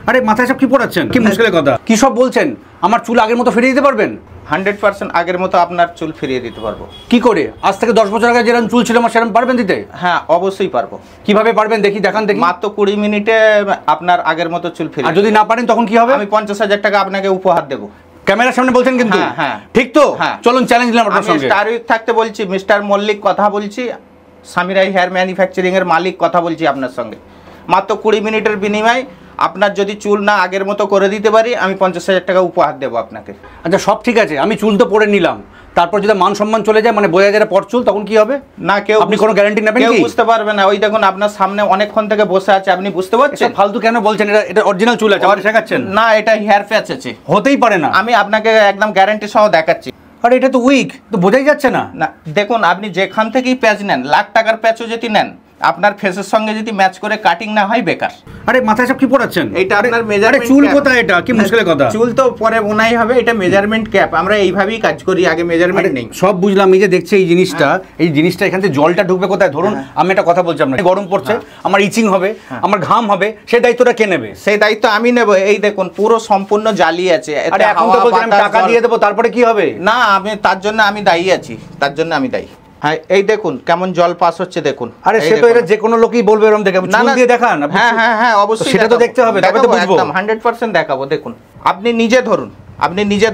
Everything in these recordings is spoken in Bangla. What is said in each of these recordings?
আরে মাথায় সব কি পড়াচ্ছেন? কি মুশকিলের কথা, কি সব বলছেন? আমার চুল আগের মতো ফিরিয়ে দিতে পারবেন? 100% আগের মতো আপনার চুল ফিরিয়ে দিতে পারবো। কি করে? আজ থেকে 10 বছর আগে যেরকম চুল ছিল আমার সেরকম পারবেন দিতে? হ্যাঁ অবশ্যই পারবো। কিভাবে পারবেন দেখি, দেখান দেখি। মাত্র 20 মিনিটে আপনার আগের মতো চুল ফিরিয়ে। আর যদি না পারেন তখন কি হবে? আমি 50,000 টাকা আপনাকে উপহার দেবো। ক্যামেরার সামনে বলছেন কিন্তু? হ্যাঁ হ্যাঁ ঠিক তো? হ্যাঁ চলুন চ্যালেঞ্জ নিলাম আপনার সঙ্গে। স্টার উইক থাকতে বলছি, মিস্টার মল্লিক কথা বলছি, সামিরাই হেয়ার ম্যানুফ্যাকচারিং এর মালিক কথা বলছি আপনার সঙ্গে। মাত্র 20 মিনিটের বিনিময়ে আপনার যদি চুল না আগের মতো করে দিতে পারি আমি 50,000 টাকা উপহার দেবো আপনাকে। আচ্ছা সব ঠিক আছে, আমি চুল তো পরে নিলাম, তারপর যদি মান সম্মান চলে যায়, মানে বোঝা যায় পর চুল, তখন কি হবে? না কেউ, আপনি কোনো গ্যারান্টি নেবেন? কেউ বুঝতে পারবে না। ওই দেখুন আপনার সামনে অনেকক্ষণ থেকে বসে আছে, আপনি বুঝতে পারছেন? ফালতু কেন বলছেন? এটা অরিজিনাল চুল আছে, আমার শেখাচ্ছেন? না এটা হেয়ার প্যাচ আছে। হতেই পারে না। আমি আপনাকে একদম গ্যারান্টি সহ দেখাচ্ছি। আরে এটা তো উইক, তো বোঝাই যাচ্ছে না। না দেখুন, আপনি যেখান থেকেই প্যাচ নেন, লাখ টাকার প্যাচও যদি নেন, আপনার ফেসের সঙ্গে যদি ম্যাচ করে কাটিং না হয় বেকার। আরে মাথায় সব কি পড়াচ্ছেন? এটা আপনার মেজারমেন্ট চুল কোথায়? এটা কি মুশকিলের কথা? চুল তো পরে বোনাই হবে, এটা মেজারমেন্ট ক্যাপ। আমরা এইভাবেই কাজ করি, আগে মেজারমেন্ট নেই। সব বুঝলাম, এই যে দেখছি এই জিনিসটা এখান থেকে জলটা ঢুকবে কোথায়? ধরুন আমি একটা কথা বলছি আপনাকে, গরম পড়ছে, আমার ইচিং হবে, আমার ঘাম হবে, সেই দায়িত্বটা কে নেবে? সেই দায়িত্ব আমি নেব। এই দেখুন পুরো সম্পূর্ণ জালি আছে। আরে এখন তো বলছেন আমি টাকা দিয়ে দেবো, তারপরে কি হবে? না আমি তার জন্য আমি দায়ী আছি, তার জন্য আমি দায়ী। হ্যাঁ এই দেখুন কেমন জল পাস হচ্ছে দেখুন। আরে সে তো এটা যে কোনো লোকই বলবে এরকম দেখে, চুল দিয়ে দেখান। হ্যাঁ হ্যাঁ হ্যাঁ অবশ্যই, সেটা তো দেখতে হবে, তবে তো বুঝবো। একদম 100% দেখাবো। দেখুন আপনি নিজে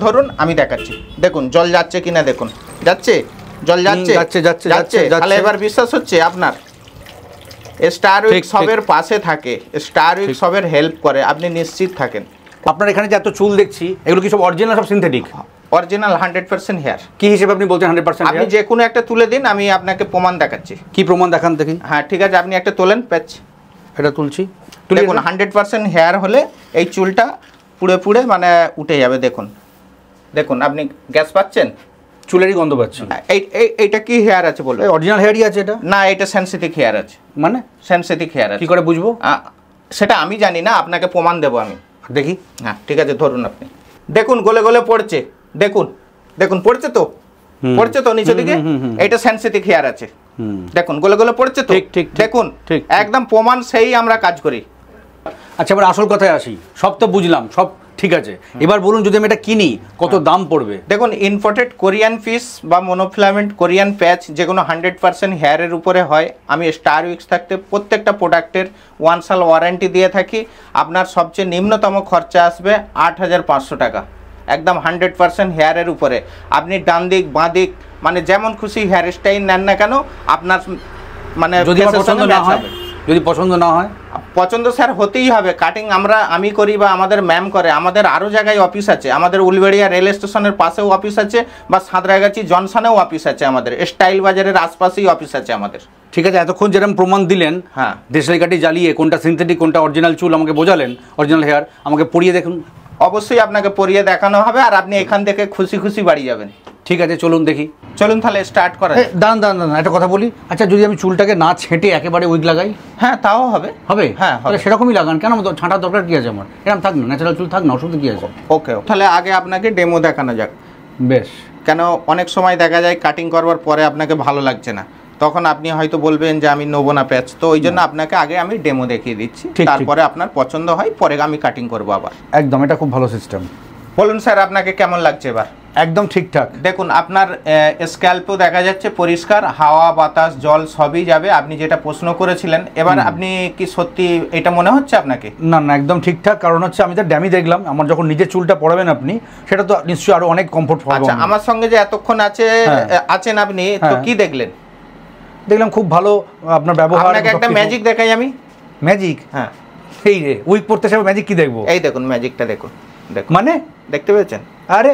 ধরুন, আমি দেখাচ্ছি। দেখুন জল যাচ্ছে কিনা দেখুন, যাচ্ছে, জল যাচ্ছে যাচ্ছে যাচ্ছে। তাহলে এবার বিশ্বাস হচ্ছে আপনার? স্টার উইক সবের পাশে থাকে, স্টার উইক সবের হেল্প করে, আপনি নিশ্চিত থাকেন। আপনার এখানে যে এত চুল দেখছি, এগুলো কি সব অরিজিনাল, সব সিনথেটিক? Original 100% hair. কি হিসেবে আপনি বলছেন 100%? আপনি যে কোনো একটা তুলে দিন, আমি আপনাকে প্রমাণ দেখাচ্ছি। কি প্রমাণ দেখান দেখি? হ্যাঁ ঠিক আছে, আপনি একটা তোলেন প্যাচ। এটা তুলছি। দেখুন 100% হেয়ার হলে এই চুলটা পুড়ে পুড়ে মানে উঠে যাবে। দেখুন দেখুন, আপনি গ্যাস পাচ্ছেন? চুলেরই গন্ধ পাচ্ছি। এইটা কি হেয়ার আছে বলুন? অরিজিনাল হেয়ারই আছে এটা? না এটা সেনসিটিভ হেয়ার আছে। মানে সেনসিটিভ হেয়ার আছে। কি করে বুঝবো? সেটা আমি জানি না, আপনাকে প্রমাণ দেবো আমি। দেখি। হ্যাঁ ঠিক আছে, ধরুন আপনি দেখুন, গলে গলে পড়ছে। দেখুন দেখুন পড়ছে তো, পড়ছে তো নিচে দিকে। এটা সেনসিটিভ হেয়ার আছে, দেখুন গলে গলে পড়ছে তো। দেখুন একদম প্রমাণ, সেই আমরা কাজ করি। আচ্ছা এবার আসল কথায় আসি। সব তো বুঝলাম, সব ঠিক আছে, এবার বলুন যদি আমি এটা কিনি কত দাম পড়বে? দেখুন ইম্পোর্টেড কোরিয়ান পিস বা মনোফিলামেন্ট কোরিয়ান প্যাচ যেগুলো 100% হেয়ারের উপরে হয়, আমি স্টার উইক্স থাকতে প্রত্যেকটা প্রোডাক্টের 1 সাল ওয়ারেন্টি দিয়ে থাকি। আপনার সবচেয়ে নিম্নতম খরচা আসবে 8,500 টাকা, একদম 100% হেয়ারের উপরে। আপনি ডান দিক বাঁ দিক মানে যেমন খুশি হেয়ার স্টাইল নেন না কেন, আপনার মানে যদি পছন্দ না হয়, যদি পছন্দ না হয়, পছন্দ স্যার হতেই হবে। কাটিং আমি করি বা আমাদের ম্যাম করে, আমাদের আরও জায়গায় অফিস আছে। আমাদের উলবেড়িয়া রেল স্টেশনের পাশেও অফিস আছে, বা সাঁতরাগাছি জনসনেও অফিস আছে আমাদের, স্টাইল বাজারের আশপাশেই অফিস আছে আমাদের। ঠিক আছে, এতক্ষণ যেরকম প্রমাণ দিলেন, হ্যাঁ দেশলাই কাঠি জ্বালিয়ে কোনটা সিনথেটিক কোনটা অরিজিনাল চুল আমাকে বোঝালেন, অরিজিনাল হেয়ার, আমাকে পরিয়ে দেখুন। অবশ্যই আপনাকে পরিয়ে দেখানো হবে, আর আপনি এখান থেকে খুশি খুশি বাড়ি যাবেন। ঠিক আছে চলুন দেখি। চলুন তাহলে স্টার্ট করা। দাঁড়ান একটা কথা বলি। আচ্ছা যদি আমি চুলটাকে না ছেঁটে একেবারে উইক লাগাই? হ্যাঁ তাও হবে। হবে? হ্যাঁ তাহলে সেরকমই লাগান, কেন ছাঁটার দরকার কি আছে? আমার এরকম থাক না, ন্যাচারাল চুল থাক না, অসুবিধা কি আছে? ওকে তাহলে আগে আপনাকে ডেমো দেখানো যাক। বেশ। কেন অনেক সময় দেখা যায় কাটিং করবার পরে আপনাকে ভালো লাগছে না, তখন আপনি হয়তো বলবেন যে আমি নেবো না প্যাচ, তো ওই জন্য আপনাকে আগে আমি ডেমো দেখিয়ে দিচ্ছি, তারপরে আপনার পছন্দ হয় পরে আমি কাটিং করবো আবার। একদম, এটা খুব ভালো সিস্টেম। বলুন স্যার আপনাকে কেমন লাগছে এবার? একদম ঠিকঠাক। দেখুন আপনার স্ক্যাল্পও দেখা যাচ্ছে পরিষ্কার, হাওয়া বাতাস জল সবই যাবে। আপনি যেটা প্রশ্ন করেছিলেন, এবার আপনি কি সত্যি এটা মনে হচ্ছে আপনাকে? না একদম ঠিকঠাক, কারণ হচ্ছে আমি তো ড্যামি দেখলাম, আমার যখন নিজের চুলটা পড়াবেন আপনি, সেটা তো নিশ্চয়ই আরো অনেক কমফোর্ট হবে। আচ্ছা আমার সঙ্গে যে এতক্ষণ আছেন আপনি, তো কি দেখলেন? দেখলাম খুব ভালো আপনার ব্যবহার। আপনাকে একটা ম্যাজিক দেখাই আমি। ম্যাজিক? হ্যাঁ এই রে উইক পড়তে সব ম্যাজিক কি দেখবো? এই দেখুন ম্যাজিকটা দেখুন। দেখুন মানে দেখতে পেয়েছেন? আরে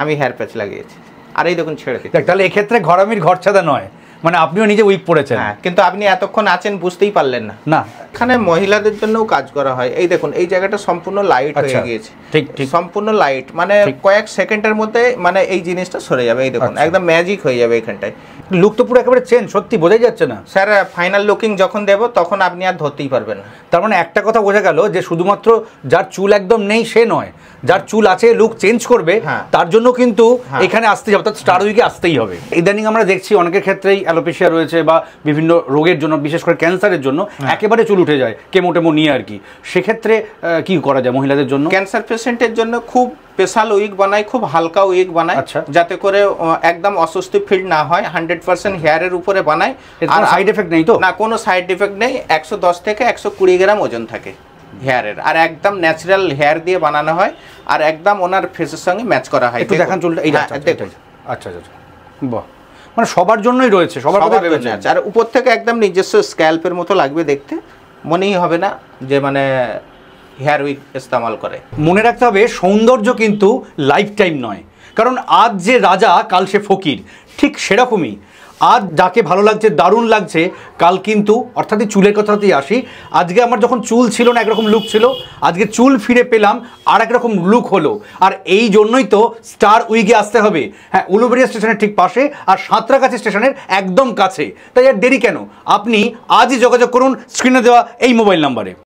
আমি হেয়ার প্যাচ লাগিয়েছি, আর এই দেখুন ছেড়ে দিই। তাহলে এক্ষেত্রে ঘরামির ঘর ছাদা নয়, মানে আপনিও নিজে উইক পড়েছেন। হ্যাঁ কিন্তু আপনি এতক্ষণ আছেন বুঝতেই পারলেন না। না এখানে মহিলাদের জন্যও কাজ করা হয়। এই দেখুন এই জায়গাটা সম্পূর্ণ লাইট হয়ে গিয়েছে। ঠিক সম্পূর্ণ লাইট, মানে কয়েক সেকেন্ডের মধ্যে মানে এই জিনিসটা সরে যাবে। এই দেখুন একদম ম্যাজিক হয়ে যাবে এখানটায়। লুক তো পুরো একেবারে চেঞ্জ, সত্যি বোঝাই যাচ্ছে না স্যার। ফাইনাল লুকিং যখন দেব তখন আপনি আর ধরতেই পারবেন না। তার মানে একটা কথা বোঝা গেল যে শুধুমাত্র যার চুল একদম নেই সে নয়, যার চুল আছে লুক চেঞ্জ করবে তার জন্য কিন্তু এখানে আসতে হবে, অর্থাৎ স্টার উইকে আসতেই হবে। ইদানিং আমরা দেখছি অনেকের ক্ষেত্রেই অ্যালোপেশিয়া রয়েছে বা বিভিন্ন রোগের জন্য, বিশেষ করে ক্যান্সারের জন্য একেবারে চুল উঠে যায় কেমো টেমো নিয়ে আর কি। সেক্ষেত্রে কি করা যায় মহিলাদের জন্য? ক্যান্সার পেশেন্টের জন্য খুব স্পেশাল উইক বানাই, খুব হালকা উইক বানাই, যাতে করে একদম অস্বস্তি ফিল না হয়। 100% হেয়ারের উপরে বানাই, আর সাইড এফেক্ট নেই তো? না, কোনো সাইড এফেক্ট নেই। 110 থেকে 120 গ্রাম ওজন থাকে হেয়ারের, আর একদম ন্যাচারাল হেয়ার দিয়ে বানানো হয়, আর একদম ওনার ফেসের সঙ্গে ম্যাচ করা হয়। একটু দেখান চুলটা, এই দেখুন। আচ্ছা আচ্ছা, বাহ, মানে সবার জন্যই রয়েছে, সবার কথা ভেবেছেন। আর উপর থেকে একদম নিজস্ব স্ক্যাল্পের মতো লাগবে দেখতে, মনেই হবে না যে মানে হেয়ার উইক ইস্তেমাল করে। মনে রাখতে হবে সৌন্দর্য কিন্তু লাইফ টাইম নয়, কারণ আজ যে রাজা কাল সে ফকির, ঠিক সেরকমই আজ যাকে ভালো লাগছে, দারুণ লাগছে, কাল কিন্তু, অর্থাৎ চুলের কথাতেই আসি, আজকে আমার যখন চুল ছিল না একরকম লুক ছিল, আজকে চুল ফিরে পেলাম আর একরকম লুক হলো। আর এই জন্যই তো স্টার উইকে আসতে হবে। হ্যাঁ, উলুবেড়িয়া স্টেশনের ঠিক পাশে আর সাঁতরাগাছি স্টেশনের একদম কাছে। তাই আর দেরি কেন, আপনি আজই যোগাযোগ করুন স্ক্রিনে দেওয়া এই মোবাইল নাম্বারে।